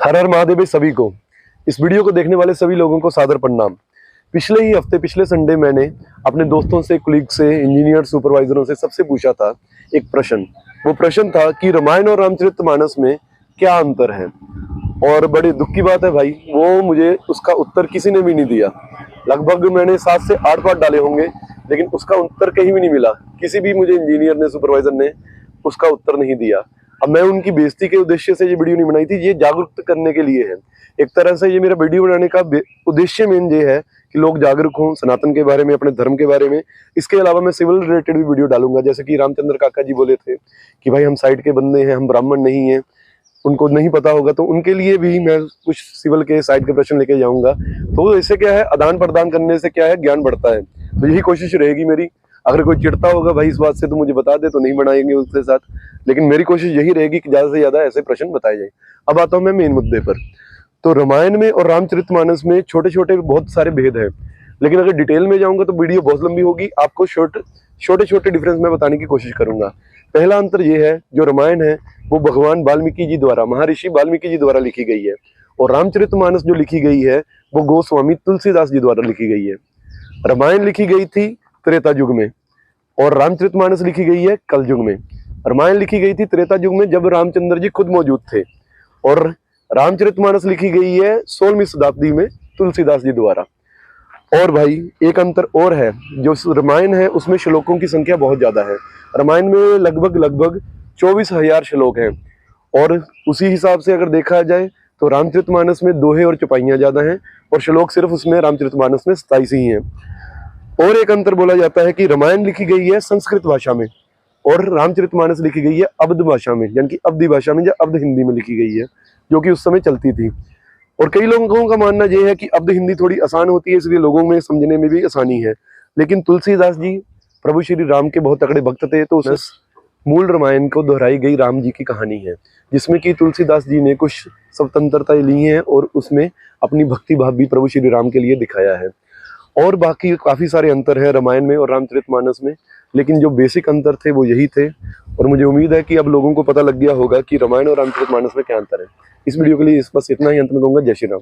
हर हर महादेव सभी को। इस वीडियो को देखने वाले सभी लोगों को सादर प्रणाम। पिछले ही हफ्ते पिछले संडे मैंने अपने दोस्तों से, कुलीग से, इंजीनियर, सुपरवाइजरों से सबसे पूछा था एक प्रश्न। वो प्रश्न था कि रामायण और रामचरितमानस में क्या अंतर है। और बड़ी दुख की बात है भाई, वो मुझे उसका उत्तर किसी ने भी नहीं दिया। लगभग मैंने 7 से 8 पार्ट डाले होंगे, लेकिन उसका उत्तर कहीं भी नहीं मिला। किसी भी मुझे इंजीनियर ने, सुपरवाइजर ने उसका उत्तर नहीं दिया। अब मैं उनकी बेइज्जती के उद्देश्य से ये वीडियो नहीं बनाई थी, ये जागरूक करने के लिए है। एक तरह से ये मेरा वीडियो बनाने का उद्देश्य मेन ये है कि लोग जागरूक हों सनातन के बारे में, अपने धर्म के बारे में। इसके अलावा मैं सिविल रिलेटेड भी वीडियो डालूंगा, जैसे कि रामचंद्र काका जी बोले थे कि भाई हम साइड के बंदे हैं, हम ब्राह्मण नहीं हैं, उनको नहीं पता होगा, तो उनके लिए भी मैं कुछ सिविल के साइड के प्रश्न लेके जाऊंगा। तो इससे क्या है, आदान प्रदान करने से क्या है, ज्ञान बढ़ता है। तो यही कोशिश रहेगी मेरी। अगर कोई चिढ़ता होगा भाई इस बात से तो मुझे बता दे, तो नहीं बनाएंगे उसके साथ, लेकिन मेरी कोशिश यही रहेगी कि ज्यादा से ज्यादा ऐसे प्रश्न बताए जाए। अब आता हूं मैं मेन मुद्दे पर। तो रामायण में और रामचरितमानस में छोटे छोटे बहुत सारे भेद हैं, लेकिन अगर डिटेल में जाऊंगा तो वीडियो बहुत लंबी होगी। आपको छोटे छोटे डिफरेंस मैं बताने की कोशिश करूंगा। पहला अंतर यह है, जो रामायण है वो भगवान वाल्मीकि जी द्वारा, महर्षि वाल्मीकि जी द्वारा लिखी गई है, और रामचरितमानस जो लिखी गई है वो गोस्वामी तुलसीदास जी द्वारा लिखी गई है। रामायण लिखी गई थी त्रेता युग में और रामचरितमानस लिखी गई है कल युग में। रामायण लिखी गई थी त्रेता युग में जब रामचंद्र जी खुद मौजूद थे, और रामचरितमानस लिखी गई है 16वीं शताब्दी में तुलसीदास जी द्वारा। और भाई एक अंतर और है, जो रामायण है उसमें श्लोकों की संख्या बहुत ज्यादा है। रामायण में लगभग 24,000 श्लोक हैं, और उसी हिसाब से अगर देखा जाए तो रामचरितमानस में दोहे और चौपाइयां ज्यादा हैं, और श्लोक सिर्फ उसमें रामचरितमानस में 27 ही हैं। और एक अंतर बोला जाता है कि रामायण लिखी गई है संस्कृत भाषा में और रामचरितमानस लिखी गई है अवध भाषा में, यानी कि अवधी भाषा में, या अवध हिंदी में लिखी गई है, जो कि उस समय चलती थी। और कई लोगों का मानना यह है कि अवध हिंदी थोड़ी आसान होती है, इसलिए लोगों में समझने में भी आसानी है। लेकिन तुलसीदास जी प्रभु श्री राम के बहुत तगड़े भक्त थे, तो उस मूल रामायण को दोहराई गई राम जी की कहानी है, जिसमें कि तुलसीदास जी ने कुछ स्वतंत्रताएं ली हैं और उसमें अपनी भक्ति भाव भी प्रभु श्री राम के लिए दिखाया है। और बाकी काफी सारे अंतर है रामायण में और रामचरितमानस में, लेकिन जो बेसिक अंतर थे वो यही थे। और मुझे उम्मीद है कि अब लोगों को पता लग गया होगा कि रामायण और रामचरितमानस में क्या अंतर है। इस वीडियो के लिए बस इतना ही। अंत में कहूंगा जय श्री राम।